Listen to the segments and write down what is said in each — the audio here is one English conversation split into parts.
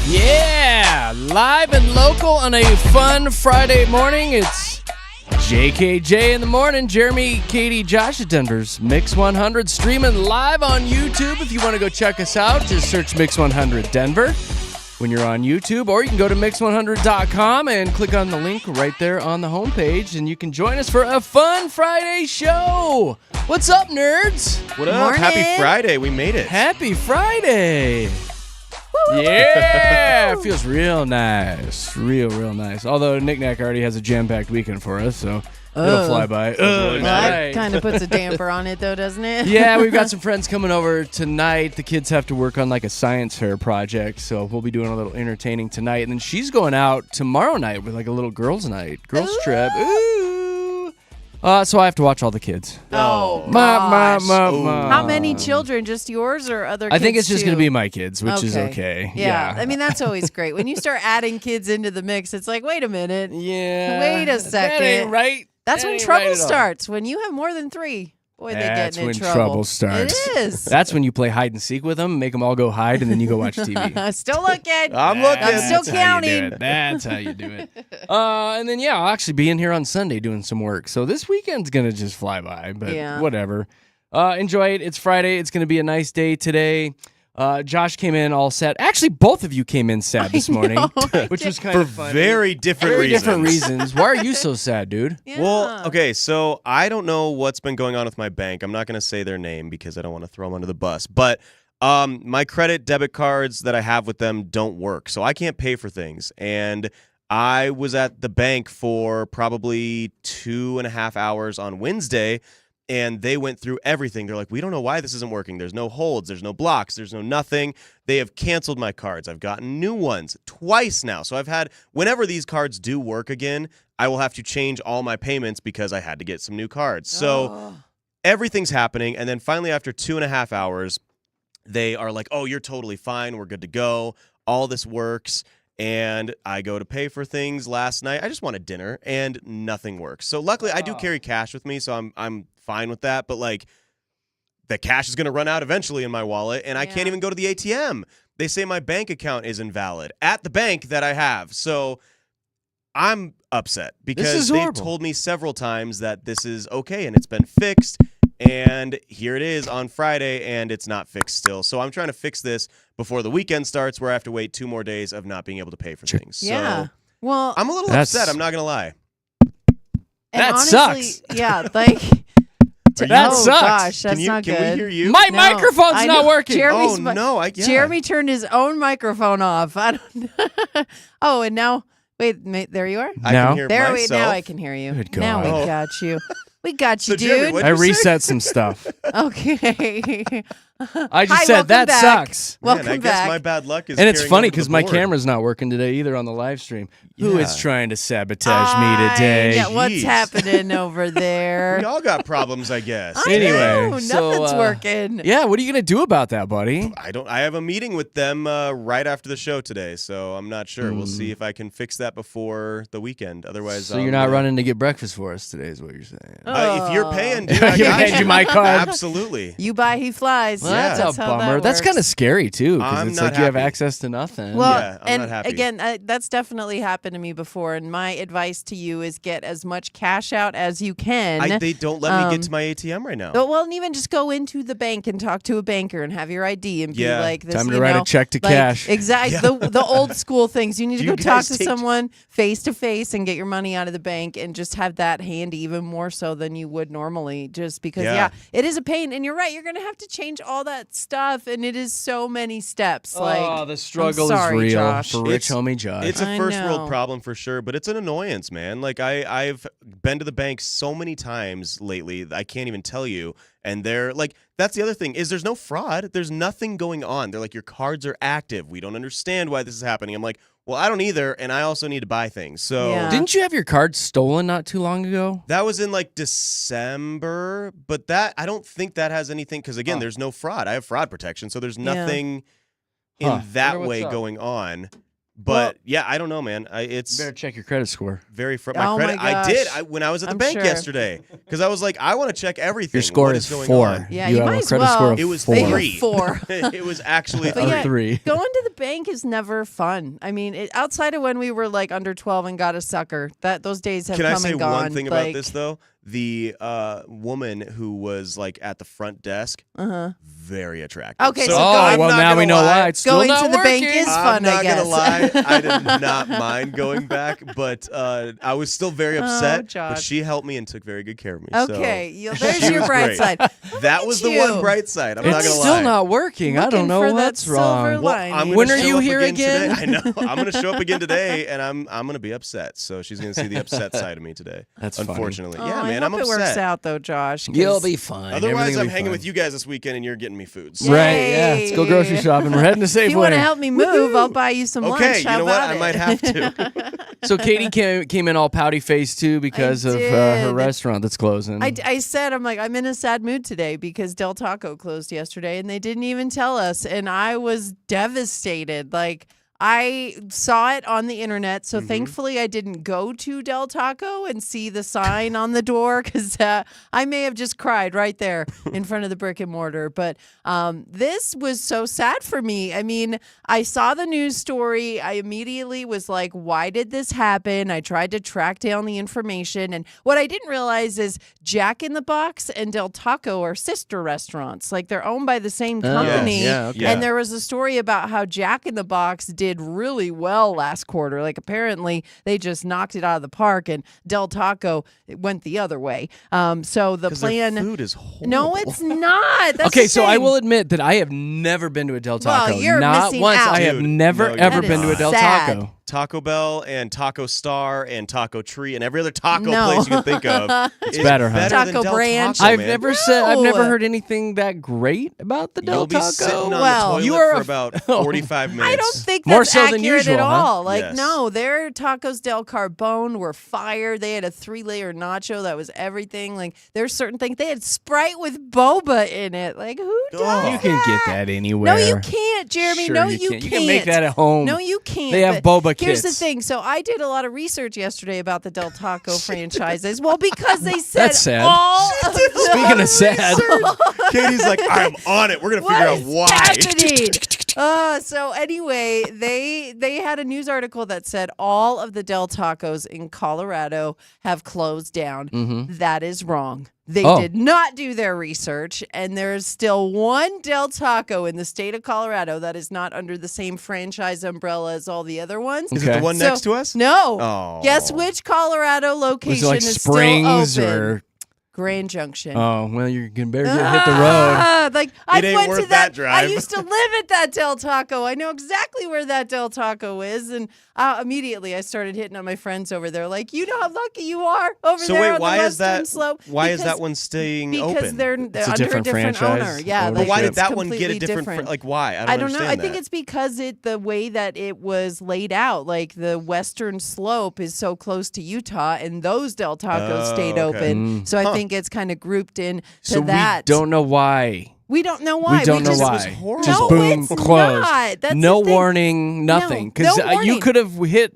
Yeah, live and local on a fun Friday morning. It's JKJ in the morning. Jeremy, Katy, Josh at Denver's Mix 100, streaming live on YouTube. If you want to go check us out, just search Mix 100 Denver when you're on YouTube, or you can go to mix100.com and click on the link right there on the homepage, and you can join us for a fun Friday show. What's up, nerds? What up? Morning. Happy Friday. We made it. Happy Friday. Yeah, it feels real nice. Real nice. Although Nick Nack already has a jam-packed weekend for us, so it'll fly by. That kind of puts a damper on it, though, doesn't it? Yeah, we've got some friends coming over tonight. The kids have to work on like a science fair project, so we'll be doing a little entertaining tonight. And then she's going out tomorrow night with like a little girls' night, girls' trip. Ooh. So I have to watch all the kids. Oh, Ma. How many children? Just yours or other kids I think it's just too? going to be my kids, which is okay. Yeah. I mean, that's always great. When you start adding kids into the mix, it's like, wait a minute. Yeah. Wait a second. That ain't right. That's That when ain't trouble right at all. starts. When you have more than three. Boy, they That's get in when trouble. trouble starts. It is. That's when you play hide and seek with them, make them all go hide, and then you go watch TV. Still looking. I'm looking. I'm still That's how you do counting. it. That's how you do it. And then, I'll actually be in here on Sunday doing some work. So this weekend's going to just fly by, but whatever. Enjoy it. It's Friday. It's going to be a nice day today. Josh came in all sad. Actually, both of you came in sad this morning, which was kind of funny. Very different reasons. Why are you so sad, dude? Yeah. Well, okay, so I don't know what's been going on with my bank. I'm not going to say their name because I don't want to throw them under the bus. But my credit debit cards that I have with them don't work, so I can't pay for things. And I was at the bank for probably 2.5 hours on Wednesday, and they went through everything. They're like, we don't know why this isn't working. There's no holds. There's no blocks. There's no nothing. They have canceled my cards. I've gotten new ones twice now. So I've had, whenever these cards do work again, I will have to change all my payments because I had to get some new cards. So everything's happening. And then finally, after 2.5 hours, they are like, oh, you're totally fine. We're good to go. All this works. And I go to pay for things last night. I just wanted dinner, and nothing works. So luckily, I do carry cash with me, so I'm fine with that. But like, the cash is going to run out eventually in my wallet, and I can't even go to the ATM. They say my bank account is invalid at the bank that I have. So I'm upset because they've told me several times that this is okay and it's been fixed. And here it is on Friday, and it's not fixed still. So I'm trying to fix this before the weekend starts, where I have to wait 2 more days of not being able to pay for things. Yeah. So well, I'm a little upset. I'm not going to lie. and That honestly, sucks. Yeah, like... That sucks. Gosh, that's not good. Can we hear you? My No, microphone's I not know. working. Jeremy's Jeremy turned his own microphone off. I don't. Oh, and now wait, there you are. I can hear There, myself. now I can hear you. Good Now God. we got you. We got you, So, Jeremy, dude. what'd I you say? reset some stuff. Okay. I just Hi, said welcome that back. sucks. Welcome Man, I guess back. my bad luck is And it's carrying funny over to because the my board. camera's not working today either on the live stream. Who is Yeah. trying to sabotage me today? Yeah, what's Jeez. happening over there? We all got problems, I guess. I Anyway, know, so, nothing's working. Yeah, what are you going to do about that, buddy? I have a meeting with them right after the show today, so I'm not sure. We'll see if I can fix that before the weekend. Otherwise, So you're not running to get breakfast for us today is what you're saying. If you're paying, dude, I You got hand you my card? Absolutely. You buy, he flies. Well, Yeah. that's a how bummer. that That's kind of works. scary, too, because I'm it's not like you have happy. access to nothing. Well, Yeah, I'm and not happy. again, that's definitely happened to me before. And my advice to you is get as much cash out as you can. They don't let me get to my ATM right now. Well, and even just go into the bank and talk to a banker and have your ID and be Yeah. like, this, Time to you write a know, check to like, cash. Exactly. The old school things. You need to Do go you talk guys to take- someone face to face and get your money out of the bank and just have that handy even more so than you would normally. Just because, Yeah. it is a pain. And you're right. You're going to have to change all that stuff. And it is so many steps. Oh, Like, the struggle I'm sorry, is real Josh. for rich homie Josh. It's a I first know. world problem for sure, but it's an annoyance, man. Like I've been to the bank so many times lately, I can't even tell you. And they're like, that's the other thing is there's no fraud. There's nothing going on. They're like, your cards are active. We don't understand why this is happening. I'm like, well, I don't either, and I also need to buy things. So Yeah. Didn't you have your card stolen not too long ago? that was in like December, but that I don't think that has anything because again, there's no fraud. I have fraud protection, so there's nothing in Huh. that Wonder what's way up. going on. But yeah, I don't know, man. It's You better check your credit score. very Oh my credit. I gosh. did. When I was at the I'm bank sure. yesterday because I was like, I want to check everything. Your score What is going 4. on? Yeah, you you have might a as credit well. score of It was 4. They have 3. 4. It was actually But 3. yeah, 3. going to the bank is never fun. I mean, outside of when we were like under 12 and got a sucker, those days have Can I come say and gone. one thing about like, this though? The woman who was like at the front desk, very attractive. Okay, so Oh, going- well, I'm not now we gonna know lie. why. It's still Going not to the bank working. is I'm fun, I not guess. gonna lie, I did not mind going back, but I was still very upset. But Josh. she helped me and took very good care of me. Okay, there's She your was bright great. side. That was the you. one bright side. I'm not It's gonna still lie. not working. I Looking don't know for that what's silver wrong. Well, lining. I'm gonna When are show you up here again? Today. I know. I'm gonna show up again today, and I'm gonna be upset. So she's gonna see the upset side of me today. That's funny. unfortunately. Oh, Yeah, man, I I'm hope upset. it works out though, Josh. 'cause- You'll be fine. Otherwise, Everything will I'm be hanging fine. with you guys this weekend, and you're getting me food. So. Right, yeah. Let's go grocery shopping. We're heading to Safeway. If you want to help me move, I'll buy you some lunch. Okay, you How know what? about I it? might have to. So Katie came in all pouty faced too because of her did. restaurant that's closing. I said, I'm like, I'm in a sad mood today because Del Taco closed yesterday and they didn't even tell us. And I was devastated. Like, I saw it on the internet. So thankfully I didn't go to Del Taco and see the sign on the door because I may have just cried right there in front of the brick and mortar. But this was so sad for me. I mean, I saw the news story. I immediately was like, why did this happen? I tried to track down the information. And what I didn't realize is Jack in the Box and Del Taco are sister restaurants. Like, they're owned by the same company. yeah, okay. And there was a story about how Jack in the Box did really well last quarter. Like, apparently they just knocked it out of the park, and Del Taco went the other way. So the 'Cause plan. their food is horrible. No, it's not. That's Okay, the so I thing. will admit that I have never been to a Del Well, Taco. you're Not missing once. out. I have Dude, never no, you're ever That been to a is Del sad. Taco. Taco Bell and Taco Star and Taco Tree and every other taco No. place you can think of. It's better, huh? than Taco Del Branch. Taco, I've man. never said. I've never No. heard anything that great about the Del You'll be Taco. sitting on Well, the you toilet are for a- about 45 minutes. I don't think More that's so than accurate usual, at huh? all. Like, Yes. no, their tacos del Carbone were fire. They had a 3-layer nacho that was everything. Like, there's certain things. They had Sprite with boba in it. Like, who does Oh. You can get that anywhere. No, you can't, Jeremy. Sure no, you you can. can't. You can make that at home. No, you can't. They have But boba Here's kits. the thing. So I did a lot of research yesterday about the Del Taco franchises. Well, because they said That's sad. all of the Speaking of sad. Katie's like, I'm on it. We're going to What figure out is why. happening? So anyway, they had a news article that said all of the Del Tacos in Colorado have closed down. That is wrong. They Oh. did not do their research, and there's still one Del Taco in the state of Colorado that is not under the same franchise umbrella as all the other ones. Is it Okay. the one So- next to us? No. Oh. Guess which Colorado Was location it like is Springs still open? or? Grand Junction. Oh well, you can better hit the road. Like, I It ain't went worth to that. that drive. I used to live at that Del Taco. I know exactly where that Del Taco is, and immediately I started hitting on my friends over there. Like, you know how lucky you are over So there wait, on why the is western that? slope. Why is Because- that one staying Because open? they're a under different a different franchise owner. Yeah, ownership. But why did it's that one get a completely different? Like why? I don't know. I understand think that. it's because the way that it was laid out, like the western slope is so close to Utah, and those Del Tacos Oh, stayed okay. open. So I Huh. think it's kind of grouped in to So that. we don't know why. We don't know why. We don't know just, why. was horrible. Just No, boom, it's closed. not. That's no the thing. warning, nothing. No Because you warning. could have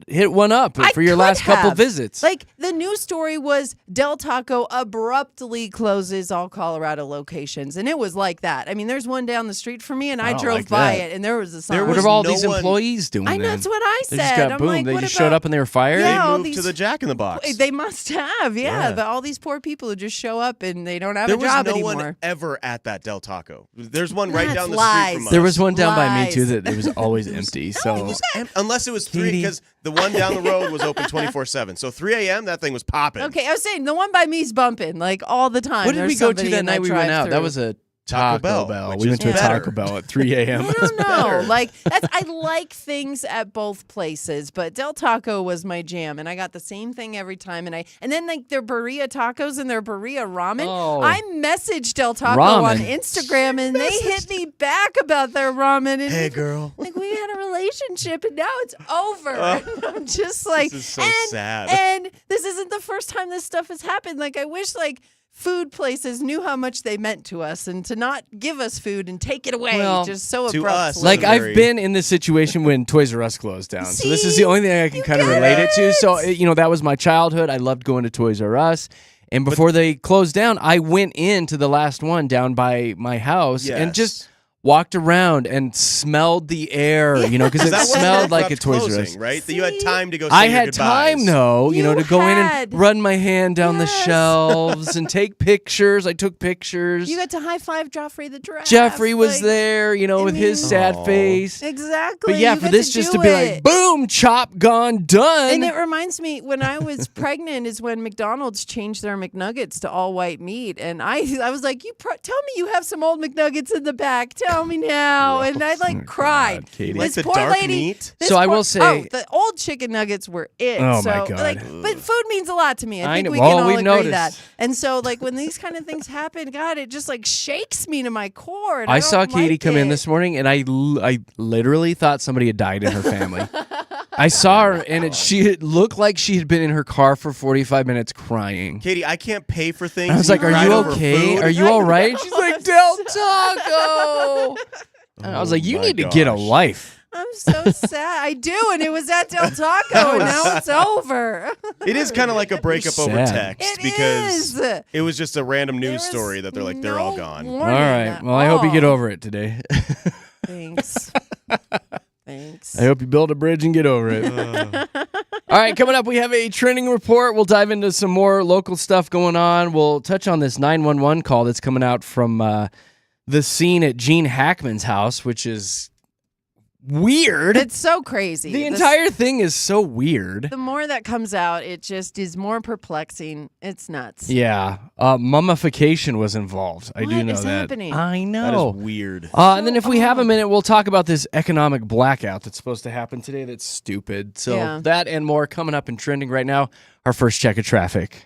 hit one up I for your could last couple have. visits. Like, the news story was Del Taco abruptly closes all Colorado locations, and it was like that. I mean, there's one down the street from me, and I don't drove like by that. it, and there was a sign. There what was are all no these one- employees doing? I know, then? that's what I They said. just got I'm boom. like, They what just about- showed up and they were fired. Yeah, They all moved to these- the Jack in the Box. They must have, yeah. Yeah. But all these poor people who just show up and they don't have There a was job no anymore. one ever at that Del Taco. There's one right That's down the lies. street from us. There was one down by me Lies. too that it was always empty. So Unless it was 3, Katie. because the one down the road was open 24/7. So 3 a.m. that thing was popping. Okay, I was saying the one by me's bumping like all the time. what did There's we go to somebody that in night we went out? That drive-thru. was a Taco Taco Bell, which We is went to a better. Taco Bell at 3 a.m. I don't know. better. Like, I like things at both places, but Del Taco was my jam, and I got the same thing every time. And then like their burrito tacos and their burrito ramen. Oh. I messaged Del Taco on Ramen. Instagram, and they hit me back about their ramen. And Hey, girl. like, we had a relationship, and now it's over. And I'm just like, This is so sad. And this isn't the first time this stuff has happened. Like, I wish, like, food places knew how much they meant to us, and to not give us food and take it away just so to abruptly. us, Like, very- I've been in this situation when Toys R Us closed down. So this is See? the only thing I can You kind of get relate it to. it. So, that was my childhood. I loved going to Toys R Us. And before they closed down, I went into the last one down by my house and just walked around and smelled the air, because it That wasn't smelled like a abrupt Toys R closing, Us. right? That you had time to go say I your had goodbyes. time, though, You to go in had. and run my hand down the Yes. shelves and take pictures. I took pictures. You got to high five Joffrey the giraffe. Jeffrey was like, there, with his sad Aw. face. Exactly. But yeah, you for got this to just do to be it. like, boom, chop, gone, done. And it reminds me, when I was pregnant is when McDonald's changed their McNuggets to all white meat. And I was like, tell me you have some old McNuggets in the back. Tell me now. And I cried. Katie. Like This the poor dark lady. meat? this So I poor- will say- Oh, the old chicken nuggets were it. Oh, so, my God. But food means a lot to me. I think know. we Well, can all we've agree noticed. that. And so, when these kind of things happen, God, it just shakes me to my core. And I I saw don't Katie like come in it. this morning, and I literally thought somebody had died in her family. I saw her, and she looked like she had been in her car for 45 minutes crying. Katie, I can't pay for things. I was and like, "Are cried you over okay? food." Are you all right?" She's like, "Del Taco." And I was like, "You my need to get a gosh. life." I'm so sad. I do, and it was at Del Taco, and now it's over. It is kind of like a breakup over Sad. text It because is. it was just a random There news was story that they're like, they're all gone. All right. Well, I hope you get over it today. Thanks. Thanks. I hope you build a bridge and get over it. All right, coming up, we have a trending report. We'll dive into some more local stuff going on. We'll touch on this 911 call that's coming out from the scene at Gene Hackman's house, which is weird. It's so crazy. The entire thing is so weird. The more that comes out, it just is more perplexing. It's nuts. Yeah. Mummification was involved. I do What know is that. happening? I That know. is weird. And then if we have a minute, we'll talk about this economic blackout that's supposed to happen today that's stupid. So Yeah. that and more coming up and trending right now. Our first check of traffic.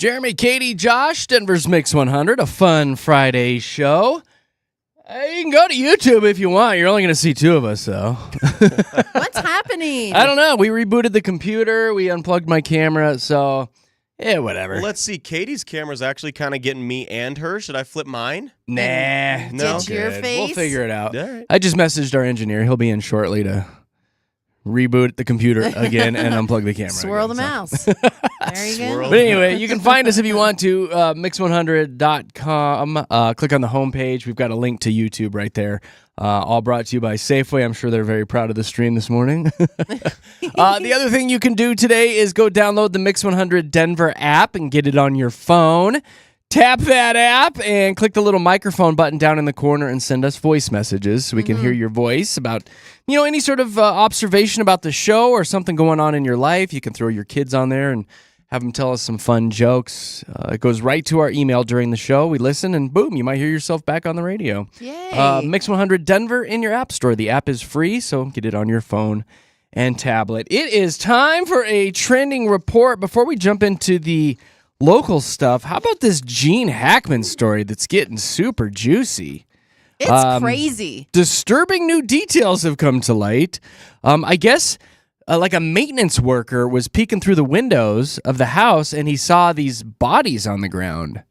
Jeremy, Katy, Josh, Denver's Mix 100, a fun Friday show. You can go to YouTube if you want. You're only going to see two of us, though. What's happening? I don't know. We rebooted the computer. We unplugged my camera, so yeah, whatever. Well, let's see. Katie's camera's actually kind of getting me and her. Should I flip mine? Nah. No? Did your Good. face? We'll figure it out. All right. I just messaged our engineer. He'll be in shortly to reboot the computer again and unplug the camera. Swirl the again, mouse. There you go. But anyway, you can find us if you want to, mix100.com. Click on the homepage. We've got a link to YouTube right there. All brought to you by Safeway. I'm sure they're very proud of the stream this morning. The other thing you can do today is go download the Mix 100 Denver app and get it on your phone. Tap that app and click the little microphone button down in the corner and send us voice messages so we can hear your voice about, any sort of observation about the show or something going on in your life. You can throw your kids on there and have them tell us some fun jokes. It goes right to our email during the show. We listen and boom, you might hear yourself back on the radio. Yay. Mix 100 Denver in your app store. The app is free, so get it on your phone and tablet. It is time for a trending report. Before we jump into the local stuff, how about this Gene Hackman story that's getting super juicy? It's crazy. Disturbing new details have come to light. I guess like a maintenance worker was peeking through the windows of the house and he saw these bodies on the ground.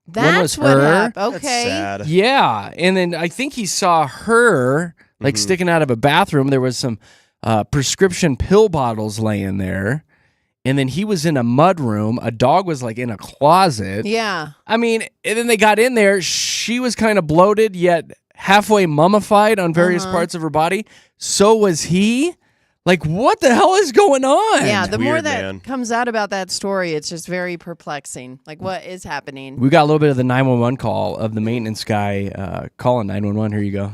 That's what her. happened. That's Okay. sad. Yeah, and then I think he saw her like sticking out of a bathroom. There was some prescription pill bottles laying there. And then he was in a mud room. A dog was like in a closet. Yeah. I mean, and then they got in there. She was kind of bloated, yet halfway mummified on various parts of her body. So was he. Like, what the hell is going on? Yeah, the more Weird, that man. comes out about that story, it's just very perplexing. Like, what is happening? We got a little bit of the 911 call of the maintenance guy calling 911. Here you go.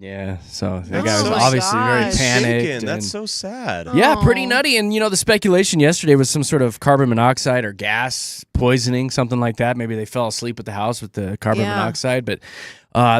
Yeah, so that guy was Oh my obviously very gosh. panicked. Shaken. That's and- so sad. Yeah, pretty Aw. nutty. And, the speculation yesterday was some sort of carbon monoxide or gas poisoning, something like that. Maybe they fell asleep at the house with the carbon Yeah. monoxide. But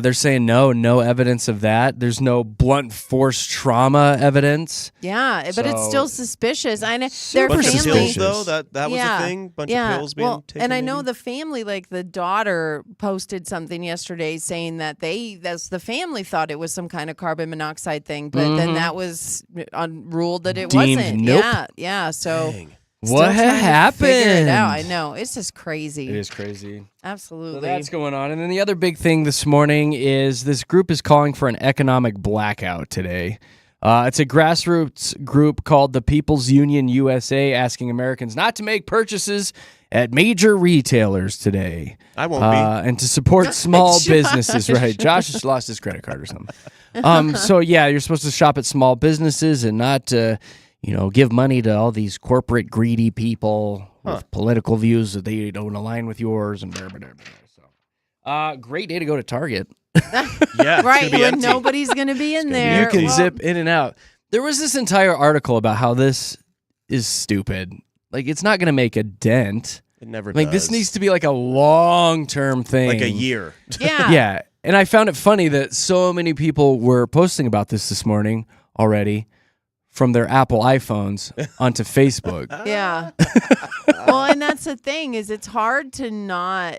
they're saying no evidence of that. There's no blunt force trauma evidence. Yeah, but it's So- still suspicious. I know their Bunch of family. pills, suspicious. though. That was Yeah. a thing. Bunch Yeah, of pills being well, taken. and I know maybe? the family, like the daughter, posted something yesterday saying that the family thought it was some kind of carbon monoxide thing, but then that was ruled that it Deemed wasn't. nope. Yeah. So Dang. still What trying to happened? Figure it out. I know it's just crazy. It is crazy. Absolutely. So that's going on. And then the other big thing this morning is this group is calling for an economic blackout today. It's a grassroots group called the People's Union USA, asking Americans not to make purchases at major retailers today. I won't be. And to support small Josh. businesses. Right. Josh just lost his credit card or something. So, yeah, you're supposed to shop at small businesses and not, give money to all these corporate greedy people with political views that they don't align with yours and blah, blah, blah, blah. So, great day to go to Target. Yeah, right It's gonna be when empty. nobody's going to be in there. You can Well, zip in and out. There was this entire article about how this is stupid. Like, it's not going to make a dent. It never Like, does. this needs to be like a long-term thing. like a year. Yeah. Yeah. And I found it funny that so many people were posting about this morning already from their Apple iPhones onto Facebook. Yeah. Well, and that's the thing is it's hard to not,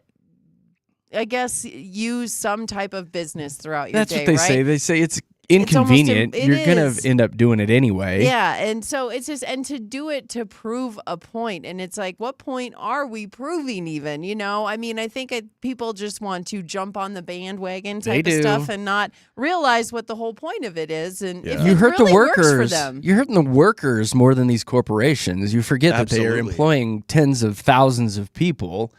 I guess, use some type of business throughout your That's day, what they right? say. They say it's It's almost inconvenient. it You're going is. to end up doing it anyway. Yeah, and so it's just, and to do it to prove a point, and it's like, what point are we proving even? I mean, I think people just want to jump on the bandwagon They type of do. stuff and not realize what the whole point of it is, and if You it hurt really the works for workers. them. You're hurting the workers more than these corporations. You forget that they are Absolutely. employing tens of thousands of people.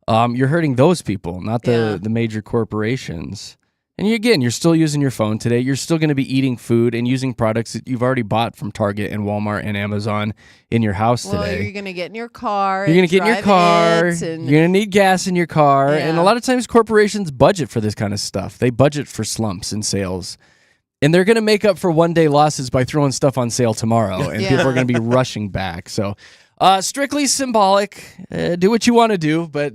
You're hurting those people, not Yeah. the major corporations. And you're still using your phone today. You're still going to be eating food and using products that you've already bought from Target and Walmart and Amazon in your house Well, today. you're going to get in your car. You're going to get in your car. And You're going to need gas in your car. Yeah. And a lot of times corporations budget for this kind of stuff. They budget for slumps in sales. And they're going to make up for one-day losses by throwing stuff on sale tomorrow. And Yeah. people are going to be rushing back. So strictly symbolic. Do what you want to do. But,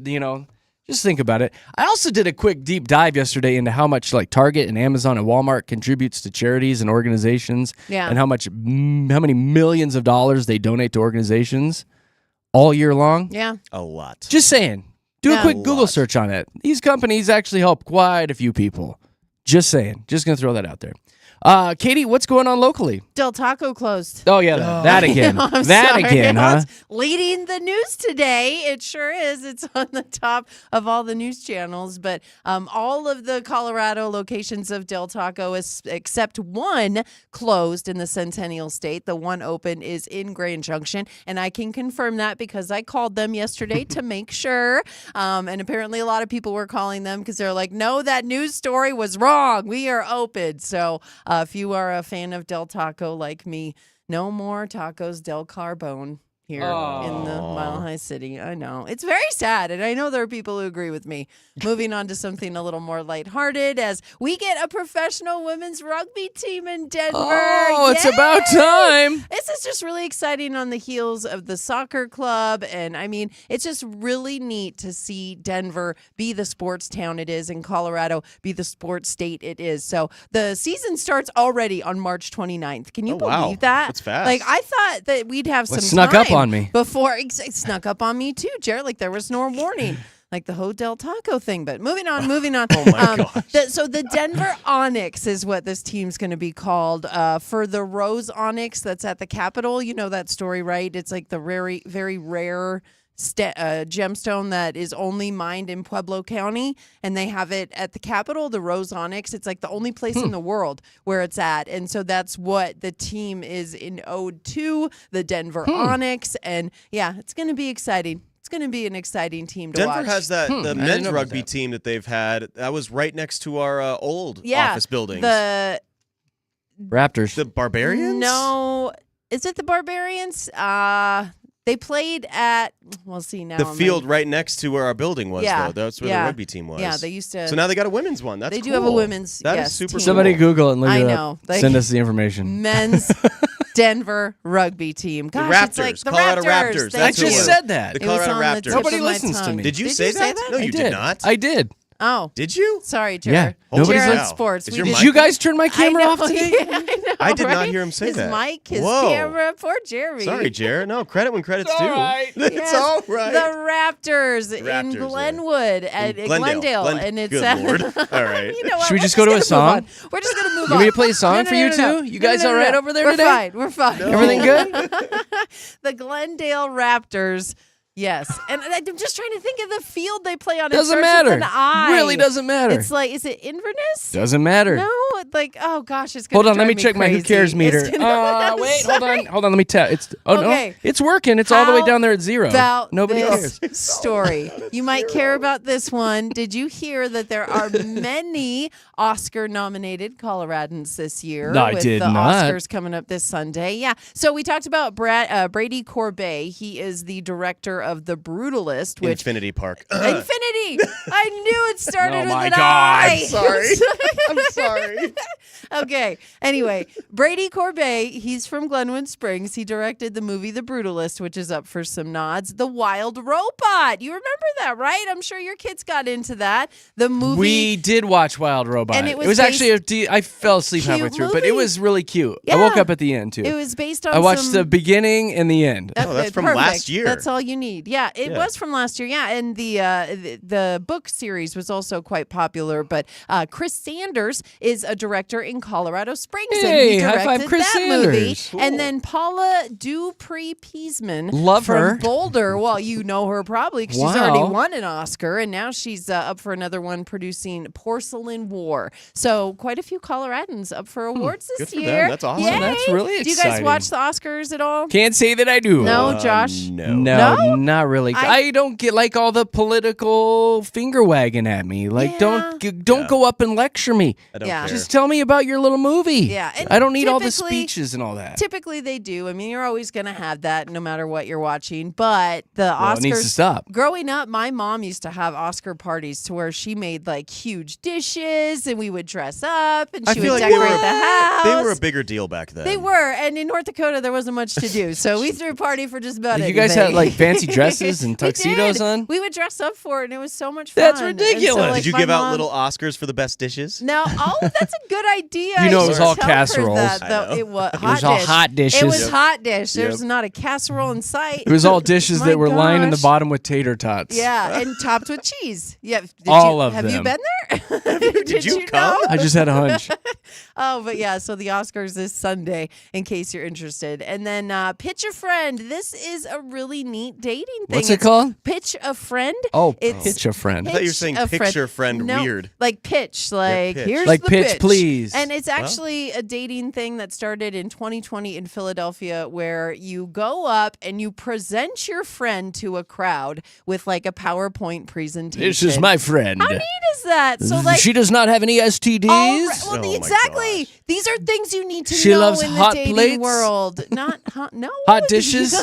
just think about it. I also did a quick deep dive yesterday into how much like Target and Amazon and Walmart contributes to charities and organizations, Yeah. and how many millions of dollars they donate to organizations all year long. Yeah. A lot. Just saying. Do Yeah. a quick A Google lot. search on it. These companies actually help quite a few people. Just saying. Just going to throw that out there. Katie, what's going on locally? Del Taco closed. Oh, yeah, that again. No, I'm that sorry. again, huh? It's leading the news today. It sure is. It's on the top of all the news channels. But all of the Colorado locations of Del Taco, except one, closed in the Centennial State. The one open is in Grand Junction. And I can confirm that because I called them yesterday to make sure. And apparently a lot of people were calling them because they're like, no, that news story was wrong. We are open. So if you are a fan of Del Taco like me, no more tacos Del Carbone here in the Mile High City. I know. It's very sad, and I know there are people who agree with me. Moving on to something a little more lighthearted as we get a professional women's rugby team in Denver. Oh, it's Yay! about time. This is just really exciting on the heels of the soccer club. And I mean, it's just really neat to see Denver be the sports town it is and Colorado be the sports state it is. So the season starts already on March 29th. Can you Oh, wow. believe that? That's fast. Like, I thought that we'd have What some snuck time up on me? before it snuck up on me too, Jared. Like there was no warning. Like the Del Taco thing, but moving on. Oh my gosh. So the Denver Onyx is what this team's going to be called. For the Rose Onyx that's at the Capitol, you know that story, right? It's like the very, very rare gemstone that is only mined in Pueblo County, and they have it at the Capitol, the Rose Onyx. It's like the only place in the world where it's at, and so that's what the team is in ode to, the Denver Onyx, and yeah, it's going to be exciting. It's going to be an exciting team to watch. Denver has the didn't men's know about rugby that. team that they've had. That was right next to our old Yeah, office buildings. The Raptors. The Barbarians? No, is it the Barbarians? They played at. We'll see now. The field right next to where our building was, Yeah, though. That's where yeah. the rugby team was. Yeah, they used to. So now they got a women's one. That's They do cool. have a women's, That is yes, super team. Somebody cool. Google it and look I it know. up. Like- Send us the information. men's Denver rugby team. Gosh, Raptors, it's like the Colorado Raptors. Raptors, Thank I that's who you. it just was. said that. The It was Colorado on the Raptors. tip Nobody of my listens to tongue. me. Did you Did say you say that? that? No, I you did. did not. I did. Oh, Did you? sorry, Yeah. Jared. Nobody's Jared's listening. sports. Is We your did- mic Did you guys turn my I camera know, off today? yeah, I know, I did not right? hear him say his that. mic, his Whoa. camera. Poor Jeremy. Sorry, Jared. No, credit when credit's It's due. all right. It's Yes, all right. The Raptors, in Raptors, yeah. Glenwood at Glendale. and it's Good Lord. All right. You know what? Should we We're just go to gonna a song? move on. We're just gonna move You on. want me to play a song No, for no, you no, two? no. You guys No, no, all right no. over there We're today? Fine. We're fine. Everything good? The Glendale Raptors. Yes, and I'm just trying to think of the field they play on. Doesn't it starts matter. with an I. Really doesn't matter. It's like, is it Inverness? Doesn't matter. No, like, oh gosh, it's gonna Hold on, let drive me check my Who crazy. Cares meter. It's gonna- Wait, Sorry. hold on, let me tell. It's Okay. no, it's working. It's all the way How down there at 0. About Nobody this cares. story. You might care about this one. Did you hear that there are many Oscar-nominated Coloradans this year? No, I with did the not. Oscars coming up this Sunday. Yeah. So we talked about Brady Corbet. He is the director of The Brutalist, which Infinity Park. Infinity. I knew it started Oh with my an God. I. I'm sorry. I'm sorry. Okay. Anyway, Brady Corbet, he's from Glenwood Springs. He directed the movie The Brutalist, which is up for some nods. The Wild Robot. You remember that, right? I'm sure your kids got into that. The movie. We did watch Wild Robot. And it was actually I fell asleep cute halfway through, but it movie. was really cute. Yeah. I woke up at the end too. It was based on I watched some- the beginning and the end. Oh, that's from Perfect. last year. That's all you need. Yeah, it Yeah. was from last year. Yeah, and the book series was also quite popular. But Chris Sanders is a director in Colorado Springs, Hey, and he high five, directed Chris that movie. Sanders. And then Paula Dupree-Peasman Love from her. Boulder. Well, you know her probably because she's Wow. already won an Oscar, and now she's up for another one producing Porcelain War. So quite a few Coloradans up for awards this Good for year. them. That's awesome. Yay. That's really Do you guys exciting. watch the Oscars at all? Can't say that I do. No, Josh? No. No, not really. I- I don't get like all the political finger wagging at me. Like, Yeah. don't go up and lecture me. I don't Yeah. care. Just tell me about your little movie. Yeah, and I don't need all the typically- speeches and all that. Typically they do. I mean, you're always going to have that no matter what you're watching. But the Well, Oscars. it needs to stop. Growing up, my mom used to have Oscar parties to where she made like huge dishes and we would dress up and I she feel would like decorate the house. They were a bigger deal back then. They were. And in North Dakota, there wasn't much to do. So we threw a party for just about Like, you anything. guys had like fancy dresses and We tuxedos did. on? We would dress up for it and it was so much fun. That's And so, ridiculous. like, Did you my give out mom- little Oscars for the best dishes? No, that's a good idea. You know I it was should all tell her casseroles. that, I though. know. It was was all hot dishes. It was Yep. hot dish. There's Yep. not a casserole in sight. It was all dishes My that were lying in the gosh. bottom with tater tots. Yeah, and topped with cheese. Yeah, did All you, of have you them. been there? Did you know? come? I just had a hunch. Oh, but yeah, so the Oscars this Sunday, in case you're interested. And then Pitch a Friend. This is a really neat dating thing. What's it It's called? Pitch a Friend. Oh, It's- pitch a friend. I thought you were saying a picture friend No, weird. Like pitch, like pitch. here's Like the pitch, please. And it's actually a dating thing that started in 2020 in Philadelphia, where you go up and you present your friend to a crowd with like a PowerPoint presentation. This is my friend. How neat is that? So like. she does not have any STDs. all right- well, Oh my exactly. gosh. These are things you need to She know loves in the hot dating plates? world. Not hot, no. Hot dishes.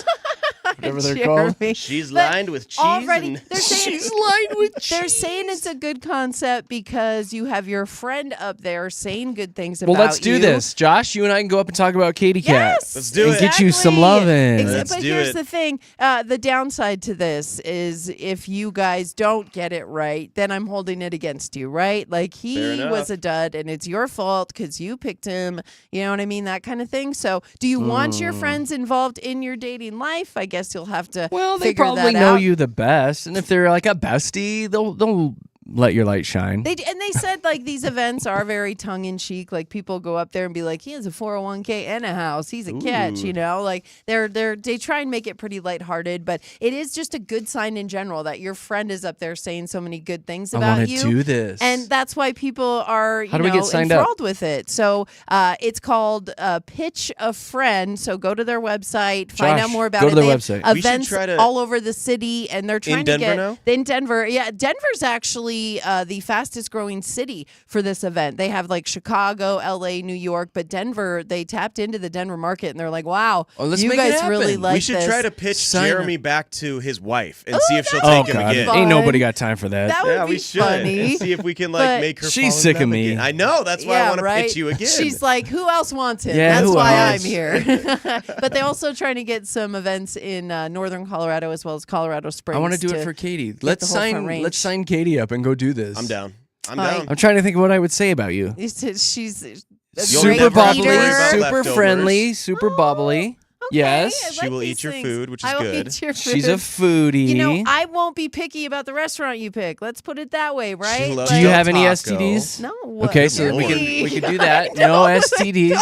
Whatever they're called. Jeremy. She's But lined with cheese already, and they're saying, lined with they're saying it's a good concept because you have your friend up there saying good things about Well, let's do you. this. Josh, you and I can go up and talk about Katy Cat. Yes, Let's do it. And get you some exactly. lovin'. Let's But do here's it. the thing: the downside to this is if you guys don't get it right, then I'm holding it against you, right? Like Fair he enough. was a dud, and it's your fault because you picked him. You know what I mean? That kind of thing. So, do you want your friends involved in your dating life? I guess you'll have to. Well, they figure probably that know out. you the best, and if they're like a bestie, they'll let your light shine. They said like these events are very tongue in cheek. Like people go up there and be like, he has a 401k and a house. He's a catch, Ooh. you know. Like they try and make it pretty lighthearted, but it is just a good sign in general that your friend is up there saying so many good things I about want you. to do this. And that's why people are, How do we get signed up? enthralled with it. So it's called Pitch a Friend. So go to their website, find Josh, out more about go it. to their They have website. We should events try to- all over the city, and they're trying to Denver get now? in Denver. Yeah, Denver's actually the fastest growing city for this event. They have like Chicago, LA, New York, but Denver, they tapped into the Denver market, and they're like, wow, Oh, let's you make it guys really happen. like we should this. try to pitch Sign Jeremy up. back to his wife and see if she'll oh take him God, again. Fun. ain't nobody got time for that. That would Yeah, be we should. funny. And see if we can But- make her. She's fall in sick of love me. again. I know. That's why I want to right? pitch you again. She's like, who else wants it? Yeah, That's who why else? I'm here. But they're also trying to get some events in northern Colorado as well as Colorado Springs. I want to do it for Katy. the Let's whole front sign. range. Let's sign Katy up and go do this. I'm down. I'm Like- down. I'm trying to think of what I would say about you. She's a You'll great Super never have to bubbly, worry leader. about super leftovers. friendly, super bubbly. Okay, Yes. I She like will these eat your things. food, which is I will good. eat your food. She's a foodie. You know, I won't be picky about the restaurant you pick. Let's put it that way, right? loves do you Del have any Taco. STDs? No. Okay, so Lord. we can do that. No STDs.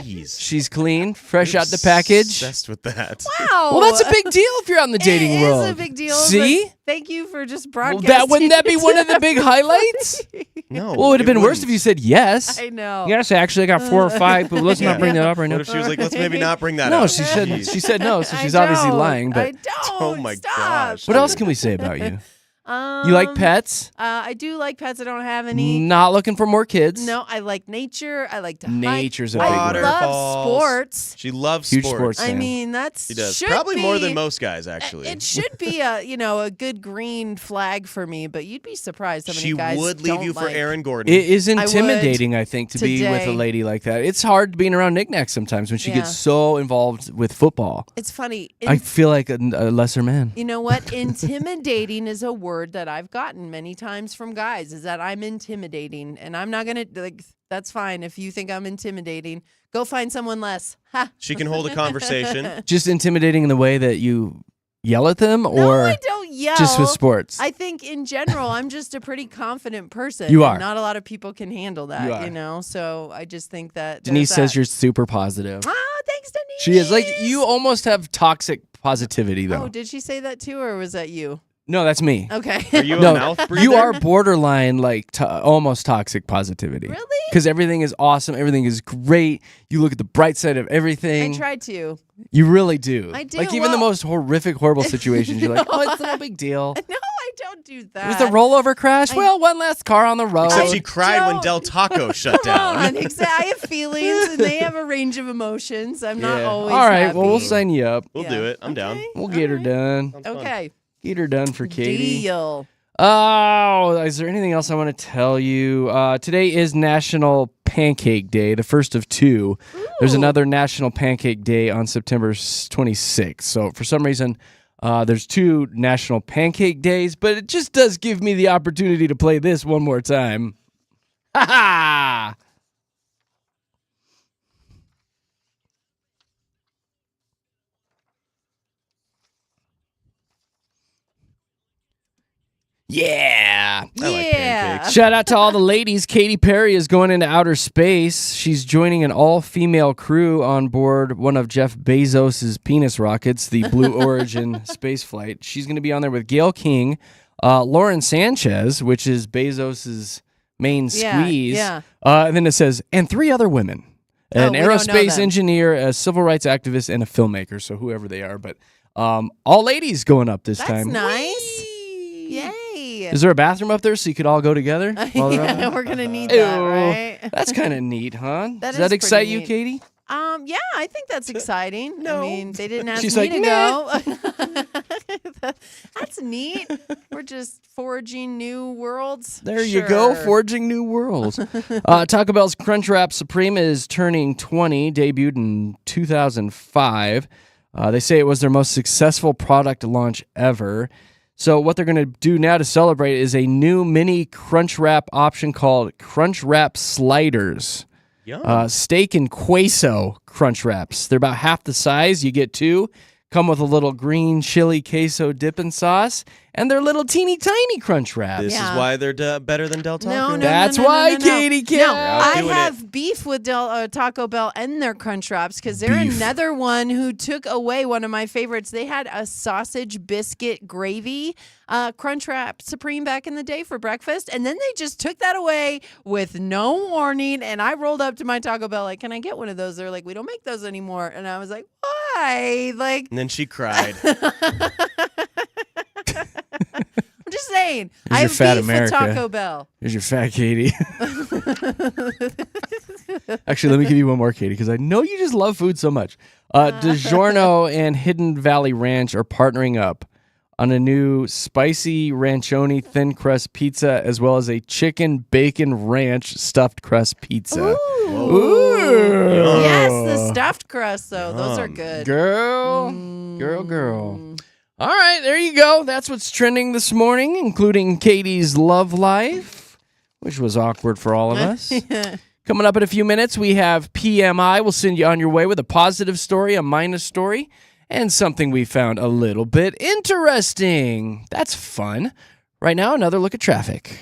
Jeez. She's clean, fresh out the package. Obsessed with that. Wow. Well, that's a big deal if you're out in the dating it world. is a big deal. See? but Thank you for just Well, broadcasting. wouldn't that be it. one of the big highlights? No. Well, it would have been worse if wouldn't. you said yes. I know. Yes, actually, I got 4 or 5, but let's not bring that up right now. What if she was like, let's maybe not bring that No, up? she said Jeez. she said no, so I she's obviously don't. lying. I But don't. Oh my Stop. gosh. what else can we say about you? You like pets? I do like pets. I don't have any. Not looking for more kids? No, I like nature. I like to Nature's a hike. big I one. love Waterfalls. sports. She loves Huge sports. sports I fan. mean, that's She does. should Probably more be- than most guys, actually. It should be a good green flag for me, but you'd be surprised how many She guys would leave don't you for like. Aaron Gordon. It is would intimidating, I think, to be with a today. lady like that. It's hard being around knickknacks sometimes when she Yeah. gets so involved with football. It's funny. I feel like a lesser man. You know what? Intimidating is a word that I've gotten many times from guys, is that I'm intimidating. And I'm not going to, like, that's fine. If you think I'm intimidating, go find someone less. Ha. She can hold a conversation. Just intimidating in the way that you yell at them, No, or I don't yell. Just with sports. I think in general, I'm just a pretty confident person. You and are. not a lot of people can handle that, You are. you know? So I just think that. Denise there's says that. you're super positive. Ah, thanks, Denise. She is. Like, you almost have toxic positivity, though. Oh, did she say that too, or was that you? No, that's me. Okay. Are you a No, mouth breather? you are borderline, like, almost toxic positivity. Really? Because everything is awesome. Everything is great. You look at the bright side of everything. I tried to. You really do. I do, Like, even the well- most horrific, horrible situations, you're like, oh, it's no big deal. No, I don't do that. It was the rollover crash. Well, one last car on the road. Except she cried when don't- Del Taco shut down. Come on, exactly. I have feelings, and they have a range of emotions. I'm not Yeah. always All right, happy. well, we'll sign you up. We'll Yeah. do it. I'm down. Okay, We'll all get her right. done. Sounds fun. Okay. Get her done for Katie. Deal. Oh, is there anything else I want to tell you? Today is National Pancake Day, the first of two. There's Ooh. another National Pancake Day on September 26th. So for some reason, there's two National Pancake Days, but it just does give me the opportunity to play this one more time. Ha ha! Yeah. I like Yeah. pancakes. Shout out to all the ladies. Katy Perry is going into outer space. She's joining an all-female crew on board one of Jeff Bezos' penis rockets, the Blue Origin space flight. She's going to be on there with Gail King, Lauren Sanchez, which is Bezos' main Yeah, squeeze. yeah. And then it says, and three other women. An we don't know aerospace them. engineer, a civil rights activist, and a filmmaker. So whoever they are. But all ladies going up this That's time. nice. Yay. Is there a bathroom up there so you could all go together? while they're up Yeah, there? we're gonna need that, Ew. right? That's kind of neat, huh? That Does that is excite pretty you, neat. Katie? Yeah, I think that's exciting. No. I mean, they didn't ask She's me like, to "Nah." go. That's neat. We're just forging new worlds. There you go, Sure. forging new worlds. Taco Bell's Crunchwrap Supreme is turning 20, debuted in 2005. They say it was their most successful product launch ever. So what they're going to do now to celebrate is a new mini Crunchwrap option called Crunchwrap Sliders. Yum. Steak and queso crunch wraps. They're about half the size. You get two. Come with a little green chili queso dipping sauce, and they're little teeny tiny crunch wraps. This Yeah. is why they're better than Del Taco. No, no, That's no, no, why no, no. Katie can't. No, I doing have beef with Taco Bell and their Crunch Wraps because they're Beef. another one who took away one of my favorites. They had a sausage biscuit gravy Crunch Wrap Supreme back in the day for breakfast, and then they just took that away with no warning. And I rolled up to my Taco Bell like, "Can I get one of those?" They're like, "We don't make those anymore." And I was like, "Why?" Like, And then she cried. I'm just saying, Here's I your have fat beef America. with Taco Bell. Here's your fat Katie. Actually, let me give you one more, Katie, because I know you just love food so much. DiGiorno and Hidden Valley Ranch are partnering up on a new spicy ranchoni thin crust pizza, as well as a chicken bacon ranch stuffed crust pizza. Ooh. Yes, the stuffed crust, though. Those are Yum. good. Girl. All right, there you go. That's what's trending this morning, including Katie's love life, which was awkward for all of us. Coming up in a few minutes, we have PMI. We'll send you on your way with a positive story, a minus story, and something we found a little bit interesting. That's fun. Right now, another look at traffic.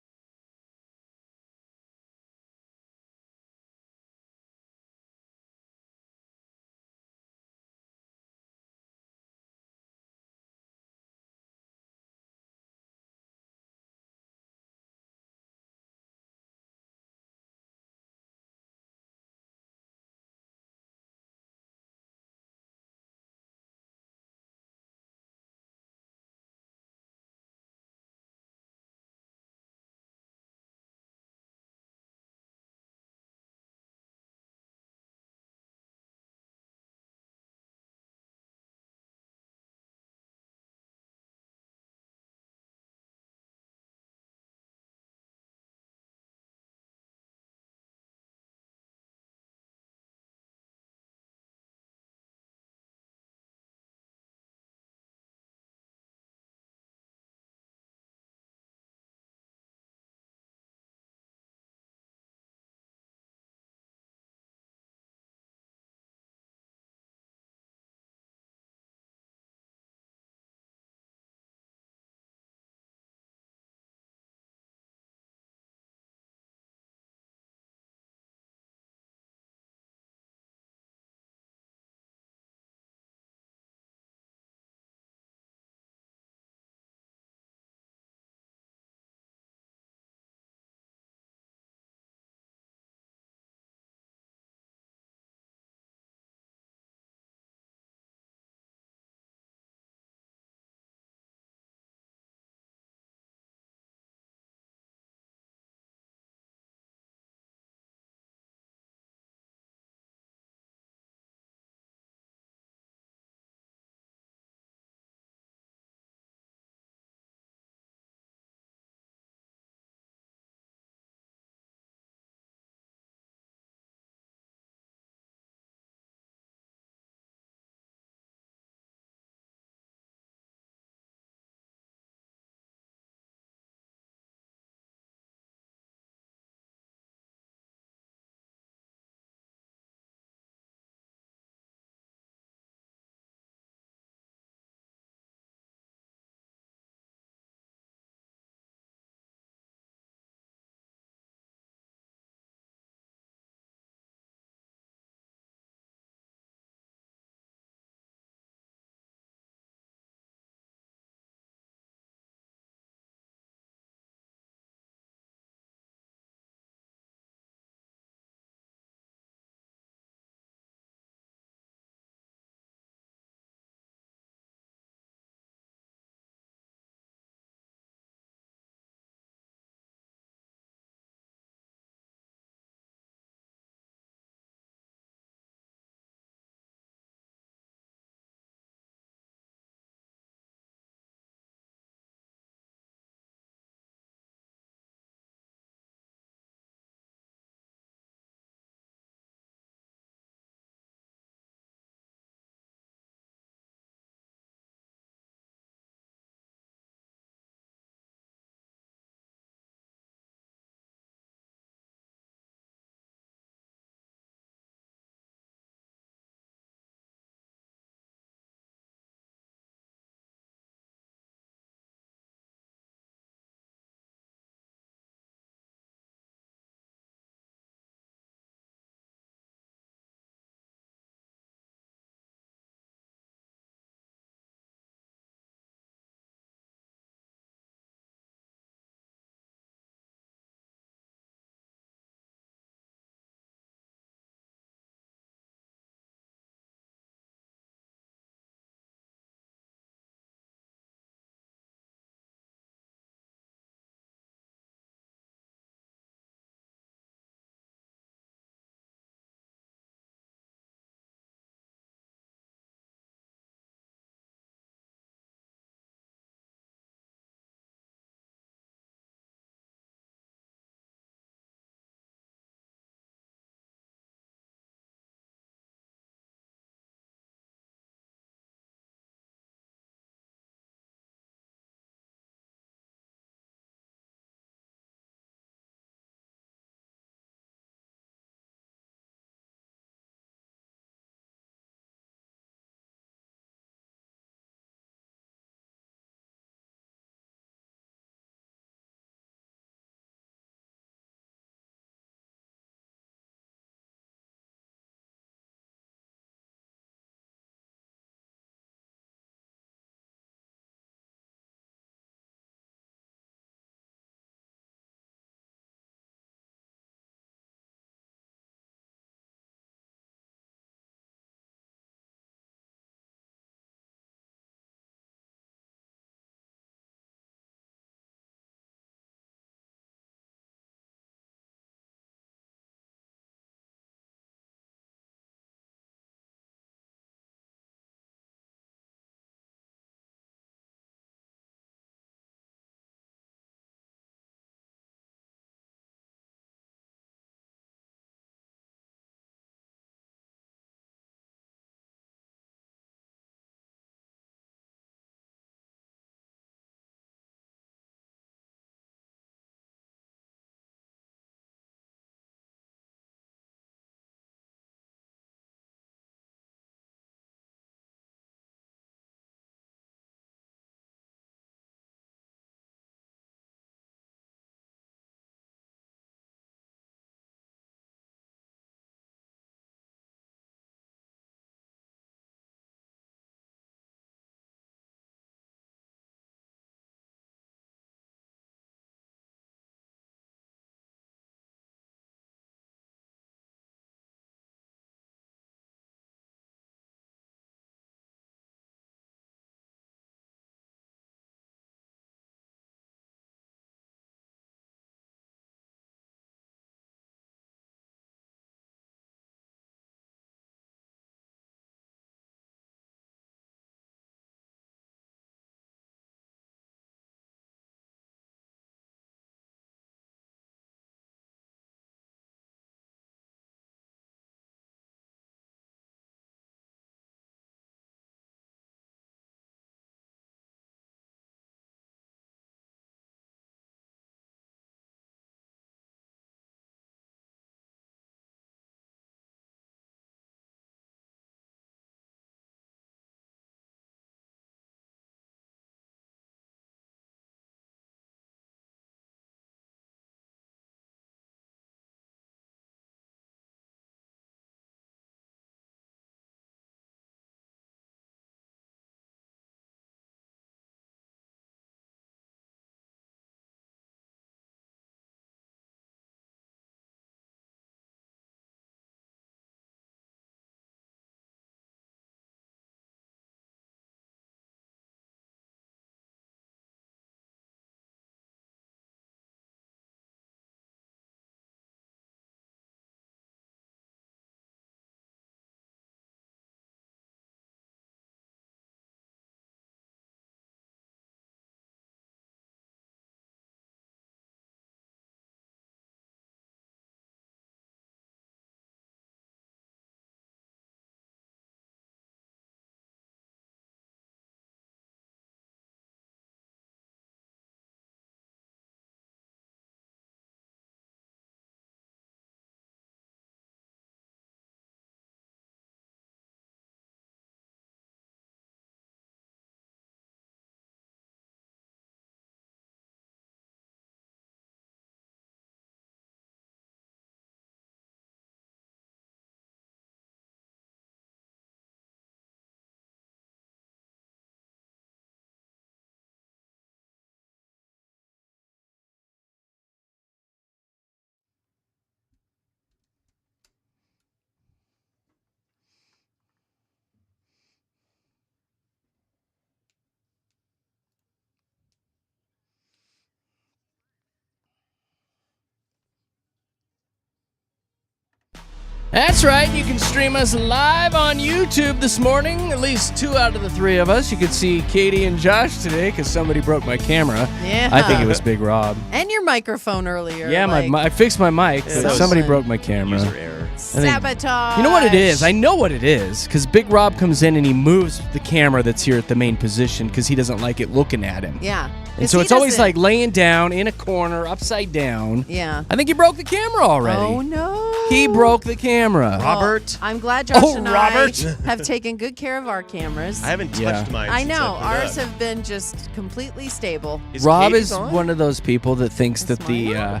That's right. You can stream us live on YouTube this morning. At least 2 out of the 3 of us. You could see Katy and Josh today because somebody broke my camera. Yeah. I think it was Big Rob. And your microphone earlier. Yeah, I fixed my mic, but somebody listen. broke my camera. User error. Sabotage. You know what it is? I know what it is because Big Rob comes in and he moves the camera that's here at the main position because he doesn't like it looking at him. Yeah. And so it's always like laying down in a corner, upside down. Yeah. I think he broke the camera already. Oh, no. He broke the camera. Robert. I'm glad Josh and Robert. I have taken good care of our cameras. I haven't touched Yeah. mine. I since know. put it Ours up. have been just completely stable. Rob Katie's is on? one of those people that thinks that the...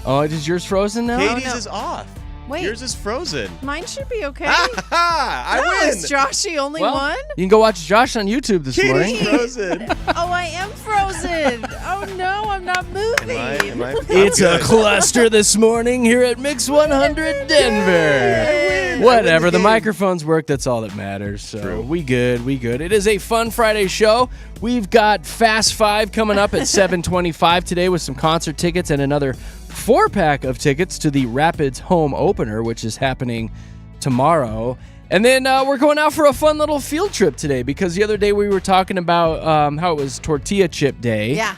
oh, is yours frozen now? Katie's no. is off. Wait. Yours is frozen. Mine should be okay. I No, win. is Josh the only Well, one? You can go watch Josh on YouTube this morning. Katie's frozen. Oh, I am frozen. Oh, no, I'm not moving. Am I? It's I'm a good. cluster this morning here at Mix 100 Denver. Whatever, the microphones work, that's all that matters. So True. we good. It is a fun Friday show. We've got Fast 5 coming up at 7:25 today with some concert tickets and another 4-pack of tickets to the Rapids home opener, which is happening tomorrow. And then we're going out for a fun little field trip today because the other day we were talking about how it was tortilla chip day. Yeah.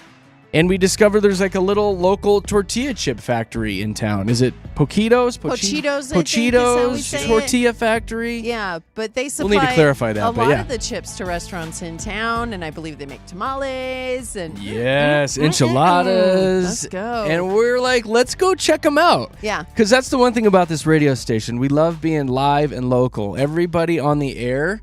And we discovered there's like a little local tortilla chip factory in town. Is it Poquitos? Pochitos, I think, is how we say it. Tortilla Factory? Yeah, but they supply We'll need to clarify that, a but lot yeah. of the chips to restaurants in town, and I believe they make tamales and Yes, enchiladas. Let's go. And we're like, let's go check them out. Yeah. Because that's the one thing about this radio station. We love being live and local. Everybody on the air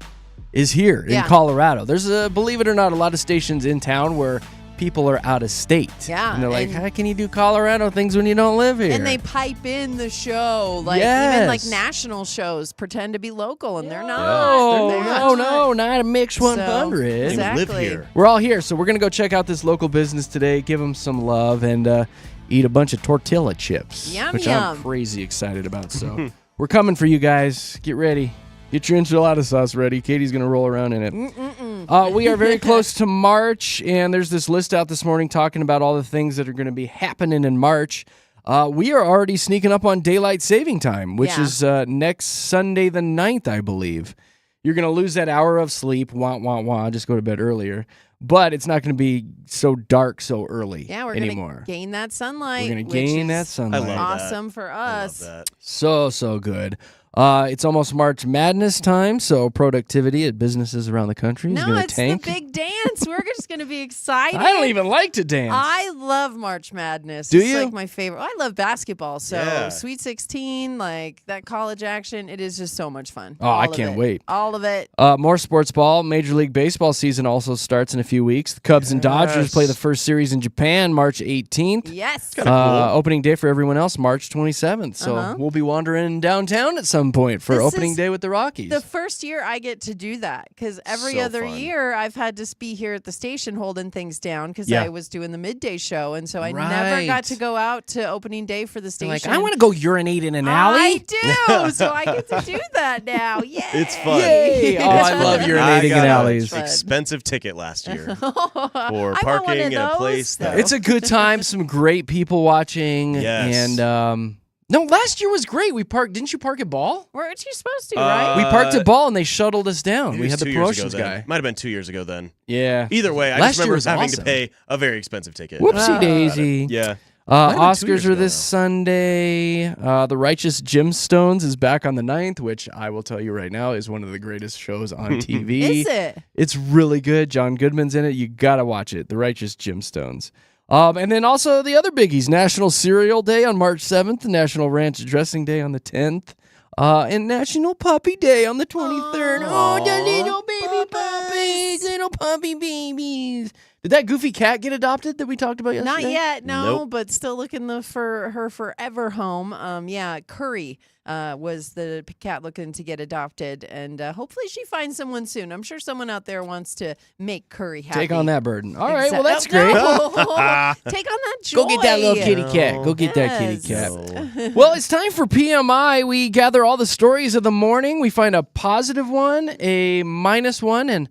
is here in Yeah. Colorado. There's, believe it or not, a lot of stations in town where people are out of state. Yeah, And they're like, and- how can you do Colorado things when you don't live here? And they pipe in the show, like Yes. even like national shows pretend to be local, and they're not. No, They're no, not. not a Mix So, 100. They exactly. live here. We're all here, so we're going to go check out this local business today, give them some love, and eat a bunch of tortilla chips, Yum, which yum. I'm crazy excited about. So we're coming for you guys. Get ready. Get your enchilada sauce ready. Katie's going to roll around in it. We are very close to March, and there's this list out this morning talking about all the things that are going to be happening in March. We are already sneaking up on daylight saving time, which Yeah. is next Sunday the 9th, I believe. You're going to lose that hour of sleep. Wah, wah, wah. Just go to bed earlier. But it's not going to be so dark so early Yeah, we're anymore. gonna gain that sunlight. We're going to which gain is that sunlight. I love awesome for I us. love that. So good. It's almost March Madness time, so productivity at businesses around the country is No, going to it's tank. the big dance. We're just going to be excited. I don't even like to dance. I love March Madness. Do it's you? like my favorite. I love basketball. So Yeah. Sweet 16, like that college action, it is just so much fun. Oh, I All of can't it. wait. All of it. More sports ball. Major League Baseball season also starts in a few weeks. The Cubs and Dodgers play the first series in Japan March 18th. Yes. Opening day for everyone else, March 27th. So we'll be wandering downtown at some point for This opening is day with the Rockies. The first year I get to do that because every So other fun. year I've had to be here at the station holding things down because Yeah. I was doing the midday show, and so I never Right. got to go out to opening day for the station. Like, I want to go urinate in an alley. I do, so I get to do that now. Yay! It's fun. Yay! Oh, I love I urinating in got an alleys. Fun. expensive ticket last year for I want one parking of in a those, place that though. It's a good time. Some great people watching. Yes. And no, last year was great. We parked. Didn't you park at Ball? Weren't you supposed to, right? We parked at Ball and they shuttled us down. It We was had the 2 years ago promotions then. guy. Might have been 2 years ago then. Yeah. Either way, I Last just year remember was having awesome. to pay a very expensive ticket. Whoopsie daisy. Yeah. Might have been 2 Oscars years are ago this now. Sunday. The Righteous Gemstones is back on the 9th, which I will tell you right now is one of the greatest shows on TV. Is it? It's really good. John Goodman's in it. You got to watch it. The Righteous Gemstones. And then also the other biggies. National Cereal Day on March 7th. National Ranch Dressing Day on the 10th. And National Puppy Day on the 23rd. Oh, the little baby puppies. Little puppy babies. Did that goofy cat get adopted that we talked about yesterday? Not yet, no, Nope. but still looking for her forever home. Yeah, Curry was the cat looking to get adopted, and hopefully she finds someone soon. I'm sure someone out there wants to make Curry happy. Take on that burden. All right, well, that's Oh, great. no. Take on that joy. Go get that little kitty cat. Go get that kitty Yes. cat. Well, it's time for PMI. We gather all the stories of the morning. We find a positive one, a minus one, and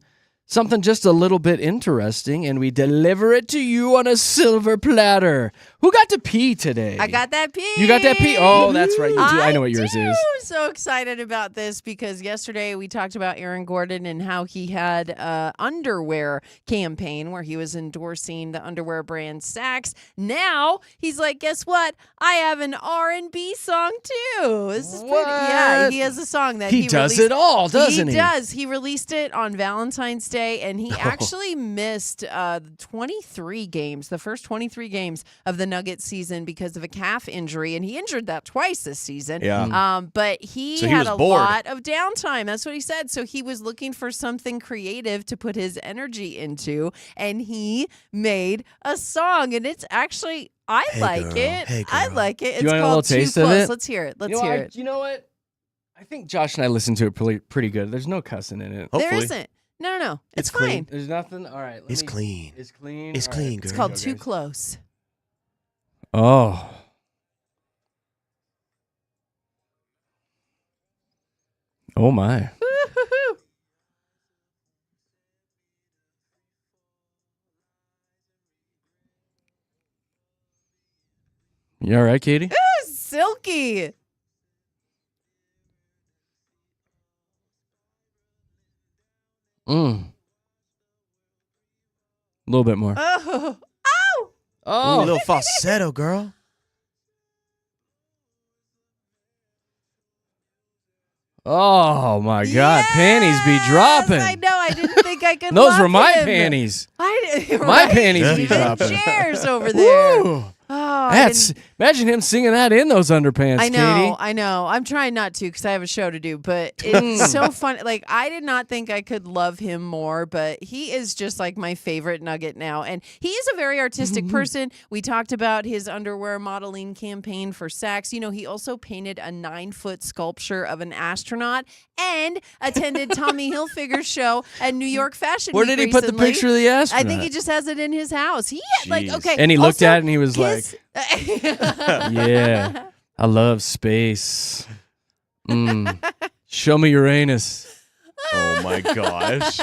something just a little bit interesting, and we deliver it to you on a silver platter. Who got to pee today? I got that pee. You got that pee? Oh, that's right. You do. I know what yours is. I'm so excited about this because yesterday we talked about Aaron Gordon and how he had an underwear campaign where he was endorsing the underwear brand Saks. Now he's like, guess what? I have an R&B song too. This is pretty. Yeah, he has a song that he does released. it all, doesn't he? He does. He released it on Valentine's Day, and he actually missed 23 games, the first 23 games of the Nuggets season because of a calf injury, and he injured that twice this season. Yeah. But he So he had was a bored. lot of downtime. That's what he said. So he was looking for something creative to put his energy into, and he made a song, and it's actually I like it. Hey, I girl. like it. It's You want a called little Too taste of Close. it? Let's hear it. Let's You know, hear it. You know what? I think Josh and I listened to it pretty good. There's no cussing in it. There Hopefully. isn't. No. It's It's clean. fine. There's nothing. All right. It's clean. It's clean. It's All clean, right. girl. It's called Here Too we go, guys. Close. Oh. Oh my. Woo-hoo-hoo. You all right, Katie? Ooh, silky. A little bit more. Oh. Ooh, a little falsetto, girl. Oh my God, panties be Yes, dropping. I know. I didn't think I could. Those love were my him. panties. My My panties be Even dropping. chairs over there. Woo. Oh, I That's didn't- imagine him singing that in those underpants, I know, Katie. I know. I'm trying not to because I have a show to do, but it's so fun. Like, I did not think I could love him more, but he is just like my favorite Nugget now. And he is a very artistic person. We talked about his underwear modeling campaign for Saks. You know, he also painted a 9-foot sculpture of an astronaut and attended Tommy Hilfiger's show at New York Fashion Where Week did he put the recently. picture of the I astronaut? think he just has it in his house. He had, like, Jeez. okay. And he looked also, at it and he was his- Yeah, I love space. Show me Uranus. Oh my gosh.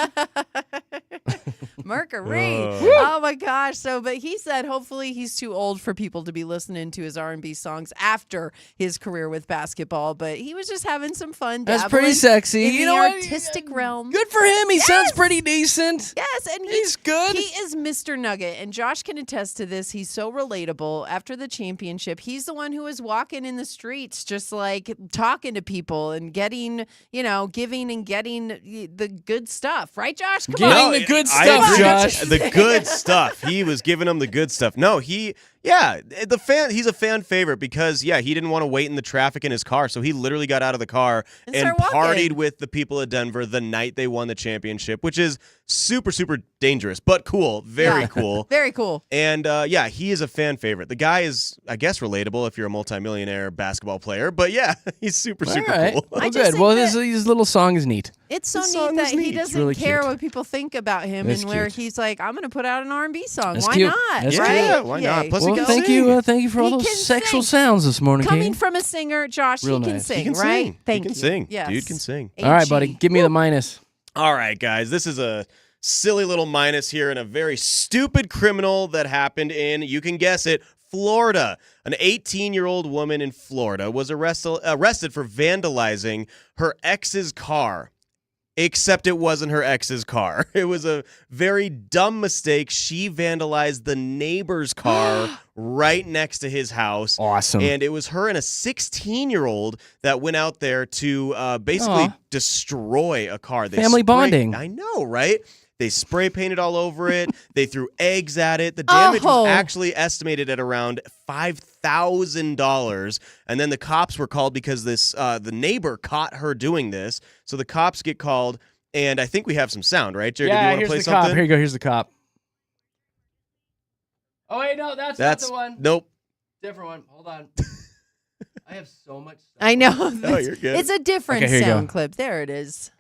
Mercury. Ugh. Oh my gosh. So, but he said hopefully he's too old for people to be listening to his R&B songs after his career with basketball, but he was just having some fun. That's dabbling pretty sexy. in You the know what? artistic realm. Good for him. He sounds pretty decent. Yes, and He's good. He is Mr. Nugget, and Josh can attest to this. He's so relatable. After the championship, he's the one who was walking in the streets, just like talking to people and getting, giving and getting the good stuff, right, Josh? Come Getting on. the good I stuff, agree. Josh. The good stuff. He was giving them the good stuff. No, he's a fan favorite because he didn't want to wait in the traffic in his car, so he literally got out of the car And and start walking. partied with the people of Denver the night they won the championship, which is super, super dangerous, but cool. Very Yeah. cool. Very cool. And he is a fan favorite. The guy is, I guess, relatable if you're a multimillionaire basketball player. But yeah, he's super, super All right. cool. Well, I just good. think Well, that- his little song is neat. It's so The song neat is that he neat. doesn't really care cute. what people think about him, It's and where cute. he's like, "I'm going to put out an R&B song. That's Why cute. not? That's right? cute. Yeah, why not? Yay. Plus he Well, can thank sing. you. Thank you for all He those can sexual sing. sounds this morning, Coming Katie. from a singer, Josh, Real he can nice. sing, He can right? sing. Thank he you. can sing. Yes. Dude can sing. All right, buddy. HE. Give me the minus. All right, guys, this is a silly little minus here and a very stupid criminal that happened in, you can guess it, Florida. An 18-year-old woman in Florida was arrested for vandalizing her ex's car. Except it wasn't her ex's car. It was a very dumb mistake. She vandalized the neighbor's car right next to his house. Awesome. And it was her and a 16-year-old that went out there to basically Aw. destroy a car. Family bonding. I know, right? They spray painted all over it. They threw eggs at it. The damage was actually estimated at around $5,000. And then the cops were called because the neighbor caught her doing this. So the cops get called, and I think we have some sound, right, Jared? Do you want to here's play the something? cop. Here you go. Here's the cop. Oh, wait, no, that's not the one. Nope. Different one. Hold on. I have so much stuff. I know. Oh, you're good. It's a different Okay, here you sound go. clip. There it is.